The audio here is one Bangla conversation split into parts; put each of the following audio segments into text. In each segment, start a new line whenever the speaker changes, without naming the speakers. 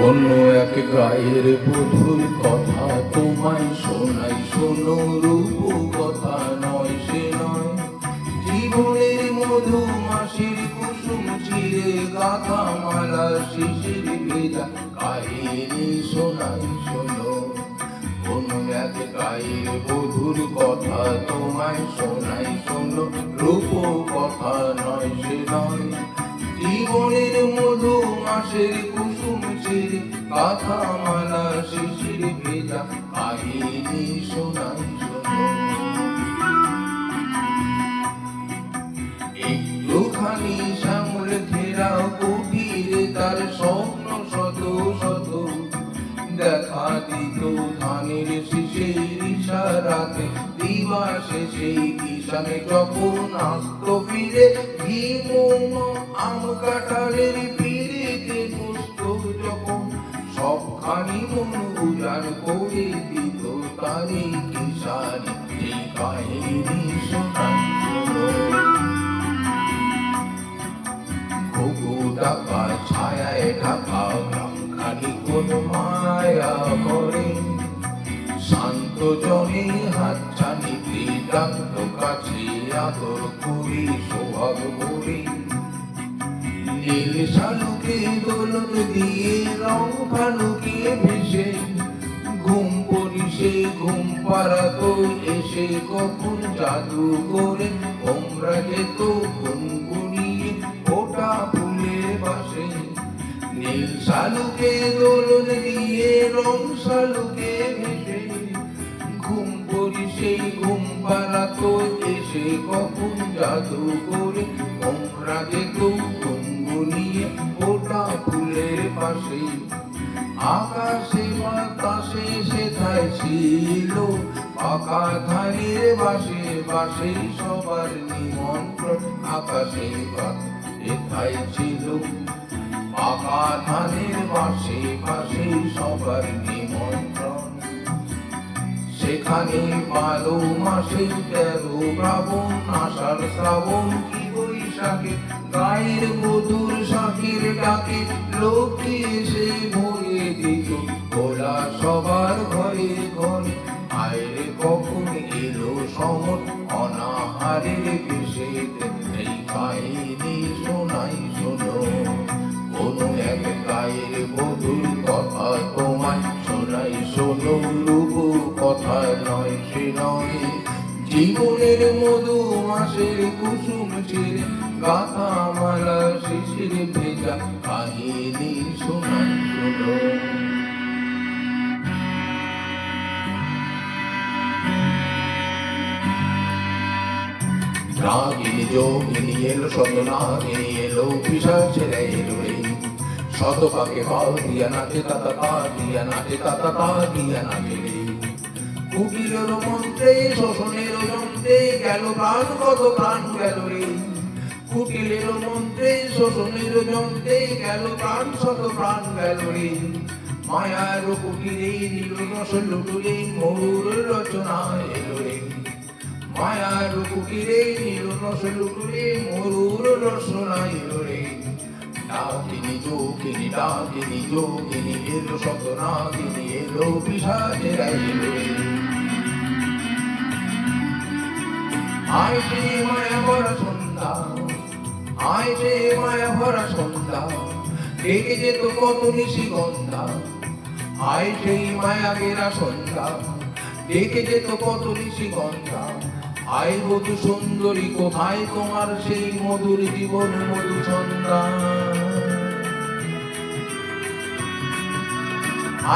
অন্য এক গায়ের বধুর কথা তোমায় শোনাই, শোনো রূপ কথা নয় সে নয়। জীবনের মধু মাসির কুসুম চিরে গাথা মালা শিশির ভেজা কাহিনী শোনাই শোনো। অন্য এক গায়ের বধুর কথা তোমায় শোনাই, শোনো রূপ কথা নয় সে নয়। জীবনের মধু মাসের কুসুম ছেড়ে গাথা মালা শিশির ভেজা কাহিনী শোনাই শোনো। একটুখানি শ্যামল ঘেরা কুটিরে তার স্বপ্ন শত শত দেখা দিত ধানের শীষের ইশারাতে। দিবা শেষে কিষানে যখন আসত ফিরে, ঘিমুম আম কাঁঠালের পিড়িতে বসত যখন, সবখানি মন উজাড় করে দিত তারি কিষানে সেই কাহিনী শোনাই শোনো। ঘুঘু ডাকা ছায়ায় ঢাকা গ্রামখানি কোন মায়া করে, শান্ত জনে হাতছানিতে ডাকত কাছে আদর করি সোহাগ ভরে। নীল শালুকে দোলন দিয়ে রং ফালুকে ভেসে, ঘুম পরিশে ঘুম পাড়াতো এসে কখন জাদু করে। তোমরা যেত গুনগুনিয়ে ফোটা ফুলের বাসে, নীল শালুকে দোলন দিয়ে রং শালুকে ভেসে, ঘুম পরিশে ঘুম পাড়াতো এসে কখন জাদু করে। তোমরা যেত গুনগুনিয়ে ফোটা ফুলের পাশে, আকাশে বাতাসে সেথায় ছিল পাকা ধানের বাসে বাসে সবার নিমন্ত্রণ। আকাশে এথায় ছিল পাকা ধানের বাসে বাসে সবার নিমন্ত্রণ। সেখানে 12 মাসে 13 শ্রাবণ, আষাঢ় শ্রাবণ কি বৈশাখে গায়ের বধুর শাঁখের ডাকে লক্ষ্মী এসে ভরে দিত খোলা সবার ঘরে ঘরে। আয়রে কখন এলো সমর অনাহারের বেশে, এই কাহিনী শোনাই শোনো। কোনো এক গায়ের বধুর কথা তোমায় শোনাই শোনো, রূপ কথা নয় সে নয়। জীবনের মধু মাসের কুসুম ছেড়ে গাথা মালা শিশির ভেজা কাহিনী শোনাই শোনো। নাগিনী যোগিনী এলো, শত নাগিনী এলো, পিশাচ ছেড়ে এলো রে। শত পাকে পাও দিয়া নাচে তাতা তা দিয়া নাচে তাতা তা দিয়া নাচে রে। কুটিলের মন্ত্রে শোষণের যন্ত্রে গেল প্রাণ, কত প্রাণ গেল রে। কুটিলের মন্ত্রে শোষণের যন্ত্রে গেল প্রাণ, শত প্রাণ গেল রে। মায়ার কুটিরে নীল রস লুটুরে মরুর রচনা এলো রে। মায়ার কুটিরে নীল রস লুটুরে মরুর রচনা এলো রে। ডাকিনী যোগিনী ডাকিনী যোগিনী এলো, শত নাগিনী এলো, পিশাচেরা এলো রে। আয় সে মায়া ভরা সন্ধ্যা, আয় সে মায়া ভরা সন্ধ্যা, ডেকে যেত কত নিশিগন্ধা। আয় সেই মায়া ঘেরা সন্ধ্যা, ডেকে যেত কত নিশিগন্ধা। আয় বধূ সুন্দরী কোথায় তোমার সেই মধুর জীবন মধু সন্ধ্যা।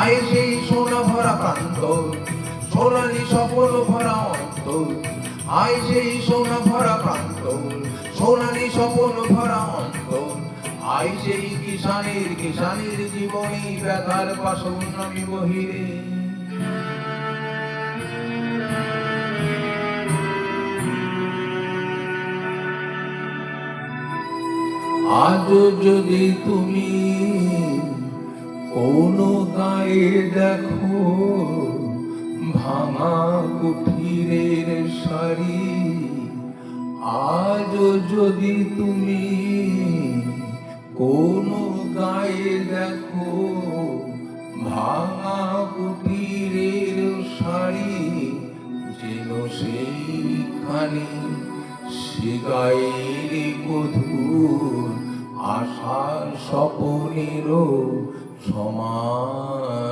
আয় সেই সোনা ভরা প্রান্ত, সোনালি সফল ভরা অন্তর। আয় সেই সোনা ভরা প্রান্ত, সোনালি সফল ভরা অন্তর। আয় সেই কিষানের কিষানের জীবনী ব্যথার পাশন আমি বহিরে। আজ যদি তুমি কোনো গায়ে দেখো ভাঙা কুঠিরের শাড়ি, আজ যদি তুমি কোনো গায়ে দেখো এইখানে শিগাইর মধুর আশার স্বপনেরও সমাধি।